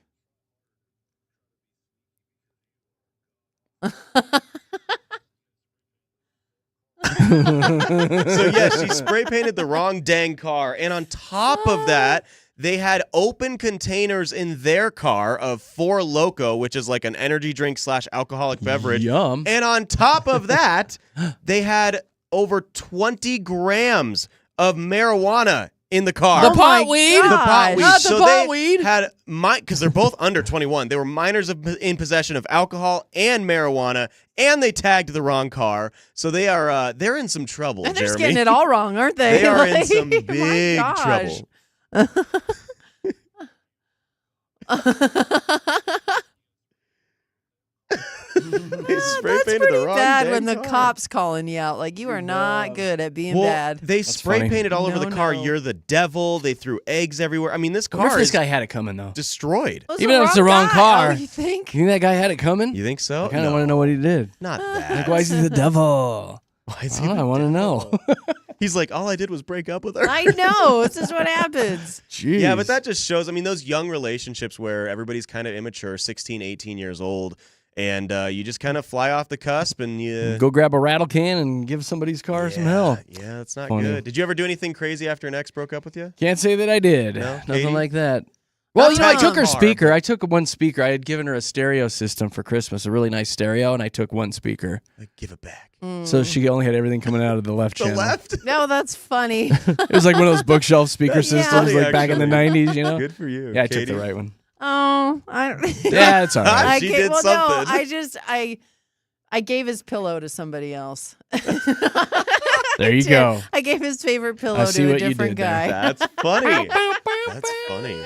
So yeah, she spray painted the wrong dang car, and on top of that, They had open containers in their car of Four Loko, which is like an energy drink / alcoholic beverage. Yum. And on top of that, they had over 20 grams of marijuana in the car. The pot weed? The pot weed. Not the So pot they weed. had because they're both under 21. They were minors in possession of alcohol and marijuana, and they tagged the wrong car. So they're in some trouble. And they're just Jeremy. getting it all wrong, aren't they? They are in some My big gosh. trouble. They spray That's painted pretty the wrong bad dang when the car. cops calling you out. Like, you are not good at being Well, bad. they spray funny. painted all over the No, car. no. You're the devil. They threw eggs everywhere. I mean, this I wonder car if this is guy had it coming, though. destroyed. It was Even if it's the wrong guy. car. Oh, you think? You think that guy had it coming? You think so? I kind of want to know what he did. Not Like, that. why is he the devil? Why is I he don't know, the I want to devil? know. He's like, all I did was break up with her. I know. This is what happens. Jeez. Yeah, but that just shows, I mean, those young relationships where everybody's kind of immature, 16, 18 years old, and you just kind of fly off the cusp and you... Go grab a rattle can and give somebody's car some hell. Yeah, that's not Funny. good. Did you ever do anything crazy after an ex broke up with you? Can't say that I did. No? Nothing Katie? like that. Well, you know, I Not took her car, speaker. but- I took one speaker. I had given her a stereo system for Christmas, a really nice stereo, and I took one speaker. Like, give it back. So she only had everything coming out of the left The channel. left? No, that's funny. It was like one of those bookshelf speaker Yeah. systems, Funny, like back in the actually. 90s, you know? Good for you. Yeah, I took Katie. the right one. Oh, I don't. Yeah, it's all right. I She can't- did well, something. No, I gave his pillow to somebody else. There you Did. go. I gave his favorite pillow I see to a what you different did there. guy. That's funny. That's funny.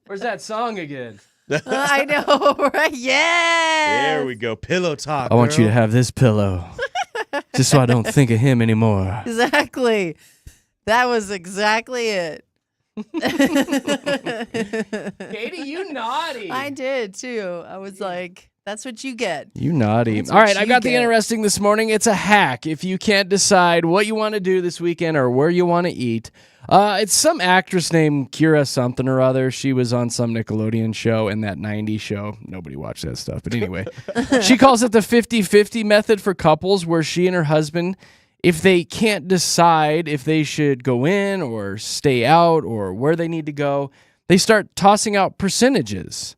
Where's that song again? I know, right? Yeah. There we go. Pillow talk. I want you to girl. have this pillow, just so I don't think of him anymore. Exactly. That was exactly it. Katie, you naughty. I did too. I was like, that's what you get. You naughty. That's All what right, I've you got the get. interesting this morning. It's a hack. If you can't decide what you want to do this weekend or where you want to eat, it's some actress named Kira something or other. She was on some Nickelodeon show in that 90s show. Nobody watched that stuff. But anyway, she calls it the 50-50 method for couples, where she and her husband, if they can't decide if they should go in or stay out or where they need to go, they start tossing out percentages.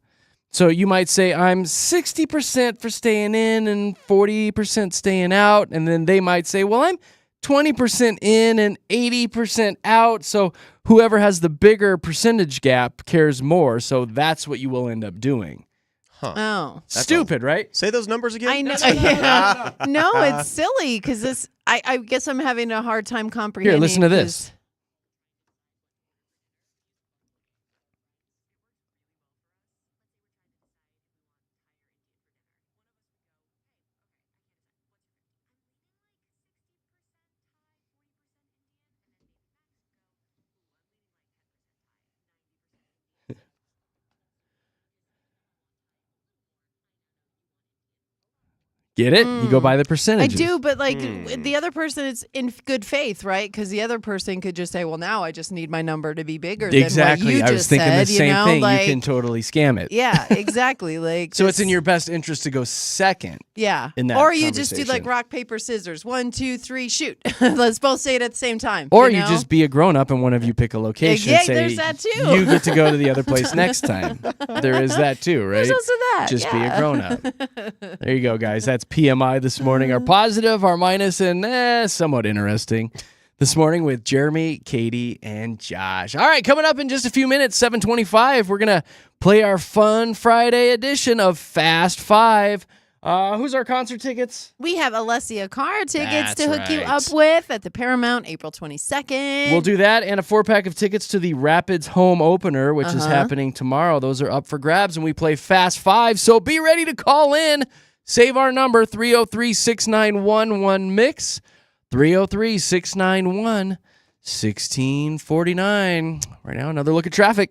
So you might say, I'm 60% for staying in and 40% staying out. And then they might say, well, I'm 20% in and 80% out. So whoever has the bigger percentage gap cares more. So that's what you will end up doing. Oh. Stupid, right? Say those numbers again. I know. Yeah. No, it's silly because this. I guess I'm having a hard time comprehending. Here, listen to this. Get it? You go by the I percentages. do, but like the other person is in good faith, right? Because the other person could just say, "Well, now I just need my number to be bigger." Exactly. Than what you I was just thinking said, the same you know? thing. Like, You can totally scam it. yeah, exactly. Like, So it's in this- your best interest to go second. yeah. in that or you just do like conversation. rock paper scissors. 1, 2, 3, shoot. Let's both say it at the same time. Or you you know? just be a grown up and one of you pick a location. Yeah, and say, there's that too. You get to go to the other place next time. There is that too, right? There's also that. Just be a yeah. grown up. There you go, guys. That's PMI this morning. Our positive, our minus, and somewhat interesting this morning with Jeremy, Katy, and Josh. All right, coming up in just a few minutes, 7:25, we're going to play our fun Friday edition of Fast Five. Who's our concert tickets? We have Alessia Cara tickets to That's hook you right. up with at the Paramount April 22nd. We'll do that and a 4-pack of tickets to the Rapids home opener, which is happening tomorrow. Those are up for grabs, and we play Fast Five. So be ready to call in. Save our number, 303-691-1MIX, 303-691-1649. Right now, another look at traffic.